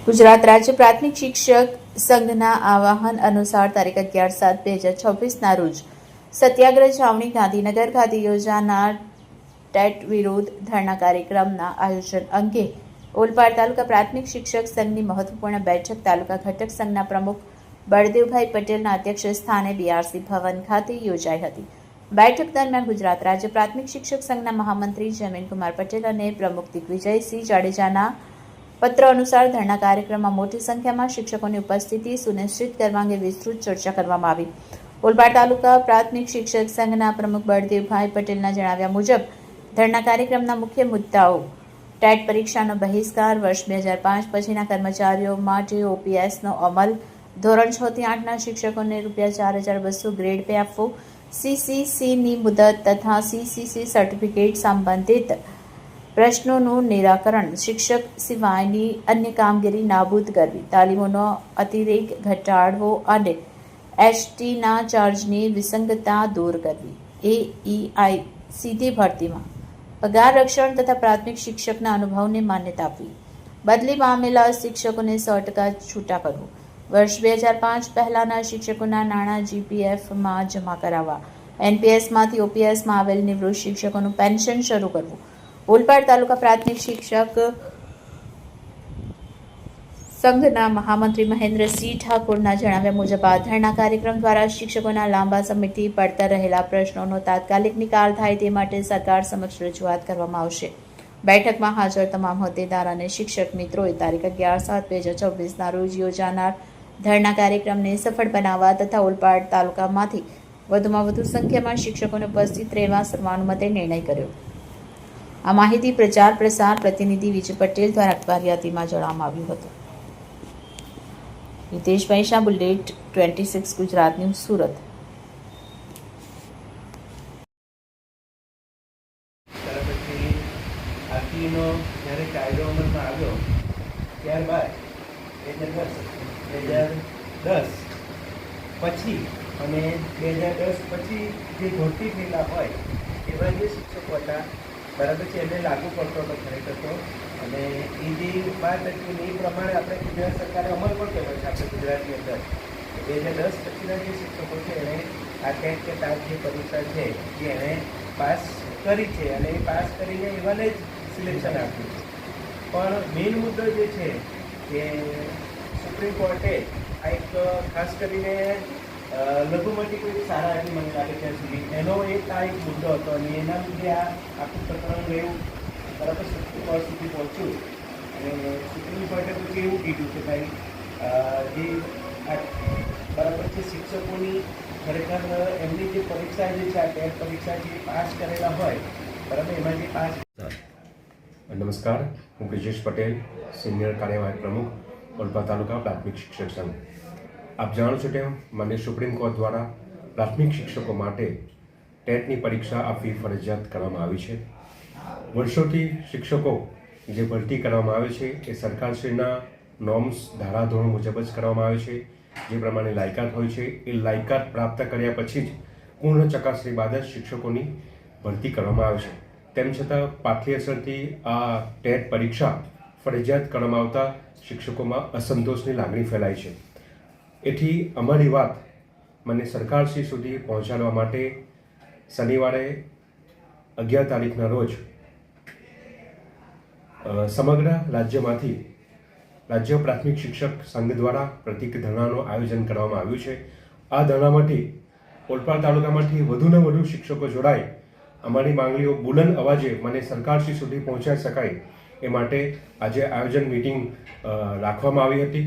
ગુજરાત રાજ્ય પ્રાથમિક શિક્ષક સંઘના આહવાન અનુસાર તારીખ 11/7/2026ના રોજ સત્યાગ્રહ છાવણી ગાંધીનગર ખાતે યોજાનાર ટેટ વિરોધ ધરણા કાર્યક્રમના આયોજન અંગે ઓલપાડ તાલુકા પ્રાથમિક શિક્ષક સંઘની મહત્વપૂર્ણ બેઠક તાલુકા ઘટક સંઘના પ્રમુખ બળદેવભાઈ પટેલના અધ્યક્ષ સ્થાને બીઆરસી ભવન ખાતે યોજાઈ હતી. બેઠક દરમિયાન ગુજરાત રાજ્ય પ્રાથમિક શિક્ષક સંઘના મહામંત્રી જમીનકુમાર પટેલ અને પ્રમુખ દિગ્વિજયસિંહ જાડેજાના પત્ર અનુસાર ધરણા કાર્યક્રમમાં મોટી સંખ્યામાં શિક્ષકોની ઉપસ્થિતિ સુનિશ્ચિત કરવા અંગે વિસ્તૃત ચર્ચા કરવામાં આવી. ઓલપાડ તાલુકા પ્રાથમિક શિક્ષક સંઘના પ્રમુખ બળદેવભાઈ પટેલના જણાવ્યા મુજબ ધરણા કાર્યક્રમના મુખ્ય મુદ્દાઓ ટેટ પરીક્ષાનો બહિષ્કાર, વર્ષ 2005 પછીના કર્મચારીઓ માટે ઓપીએસનો અમલ, ધોરણ 6 થી 8ના શિક્ષકોને ₹4,200 ગ્રેડ પે આપવો, સીસીસીની મુદત તથા સીસીસી સર્ટિફિકેટ સંબંધિત પ્રશ્નોનું નિરાકરણ, શિક્ષક સિવાયની અન્ય કામગીરી નાબૂદ કરવી, તાલીમોનો અતિરેક ઘટાડવો અને એસટીના ચાર્જની વિસંગતતા દૂર કરવી, એઈઆઈ સીધી ભરતીમાં પગાર રક્ષણ તથા પ્રાથમિક શિક્ષકના અનુભવને માન્યતા આપવી, બદલી પામેલા શિક્ષકોને 100% છૂટા કરવું, વર્ષ 2005 પહેલાના શિક્ષકોના નાણાં જીપીએફમાં જમા કરાવવા, એનપીએસમાંથી ઓપીએસમાં આવેલ નિવૃત્ત શિક્ષકોનું પેન્શન શરૂ કરવું. ઓલપાડ તાલુકા પ્રાથમિક શિક્ષક સંઘના મહામંત્રી મહેન્દ્રસિંહ ઠાકોરના જણાવ્યા મુજબ આ ધરણા કાર્યક્રમ દ્વારા શિક્ષકોના લાંબા સમયથી પડતર રહેલા પ્રશ્નોનો તાત્કાલિક નિકાલ થાય તે માટે સરકાર સમક્ષ રજૂઆત કરવામાં આવશે. બેઠકમાં હાજર તમામ હોદ્દેદાર અને શિક્ષક મિત્રોએ તારીખ 11/7/2026ના રોજ યોજાનાર ધરણા કાર્યક્રમને સફળ બનાવવા તથા ઓલપાડ તાલુકામાંથી વધુમાં વધુ સંખ્યામાં શિક્ષકોને ઉપસ્થિત રહેવા સર્વાનુમતે નિર્ણય કર્યો. આ માહિતી પ્રચાર પ્રસાર પ્રતિનિધિ વિજય પટેલ દ્વારા અખબારી યાદીમાં જણાવવામાં આવ્યું હતું. Hiteshbhai Shah, bullet 26 Gujarat news, Surat. આરટીનો જ્યારે કાયદો અમલમાં આવ્યો ત્યારબાદ 2010 પછી અને 2010 પછી જે ભરતી થયેલા હોય એવા જે શિક્ષકો હતા બરાબર છે એને લાગુ પડતો હતો ખરેખર તો. અને એ જે વાત હતી એ પ્રમાણે આપણે ગુજરાત સરકારે અમલ પણ કર્યો છે આપણે ગુજરાતની અંદર. 2010 પછીના જે શિક્ષકો છે એણે આ ટેટ કે ટાટ જે પરીક્ષા છે એ એણે પાસ કરી છે અને એ પાસ કરીને એવાને જ સિલેક્શન આપ્યું છે. પણ મેઇન મુદ્દો જે છે કે સુપ્રીમ કોર્ટે આ એક ખાસ કરીને લઘુમતી કોઈ સારા હતી મને લાગે ત્યાં સુધી એનો આ એક મુદ્દો હતો અને એના લીધે આ આખું પ્રકરણ રહ્યું બરાબર સુપ્રીમ કોર્ટ સુધી પહોંચ્યું. અને સુપ્રીમ કોર્ટે પછી એવું કીધું કે ભાઈ જે બરાબર છે શિક્ષકોની ખરેખર એમની જે પરીક્ષા જે છે આ ટેટ પરીક્ષા જે પાસ કરેલા હોય બરાબર એમાં જે પાસ. નમસ્કાર, હું બ્રિજેશ પટેલ, સિનિયર કાર્યવાહક પ્રમુખ, ઓલપાડ તાલુકા પ્રાથમિક શિક્ષક સંઘ. આપ જાણો છો તેમ માનનીય સુપ્રીમ કોર્ટ દ્વારા પ્રાથમિક શિક્ષકો માટે ટેટની પરીક્ષા આપવી ફરજિયાત કરવામાં આવી છે. વર્ષોથી શિક્ષકો જે ભરતી કરવામાં આવે છે એ સરકારશ્રીના નોર્મ્સ ધારાધોરણો મુજબ જ કરવામાં આવે છે. જે પ્રમાણે લાયકાત હોય છે એ લાયકાત પ્રાપ્ત કર્યા પછી જ પૂર્ણ ચકાસણી બાદ જ શિક્ષકોની ભરતી કરવામાં આવે છે. તેમ છતાં પાછલી અસરથી આ ટેટ પરીક્ષા ફરજિયાત કરવામાં આવતા શિક્ષકોમાં અસંતોષની લાગણી ફેલાય છે. એથી અમારી વાત મને સરકારશ્રી સુધી પહોંચાડવા માટે શનિવારે 11 તારીખના રોજ સમગ્ર રાજ્યમાંથી રાજ્ય પ્રાથમિક શિક્ષક સંઘ દ્વારા પ્રતિક ધરણાનું આયોજન કરવામાં આવ્યું છે. આ ધરણામાંથી ઓલપાડ તાલુકામાંથી વધુને વધુ શિક્ષકો જોડાય અમારી માંગણીઓ બુલંદ અવાજે મને સરકારશ્રી સુધી પહોંચાડી શકાય એ માટે આજે આયોજન મિટિંગ રાખવામાં આવી હતી.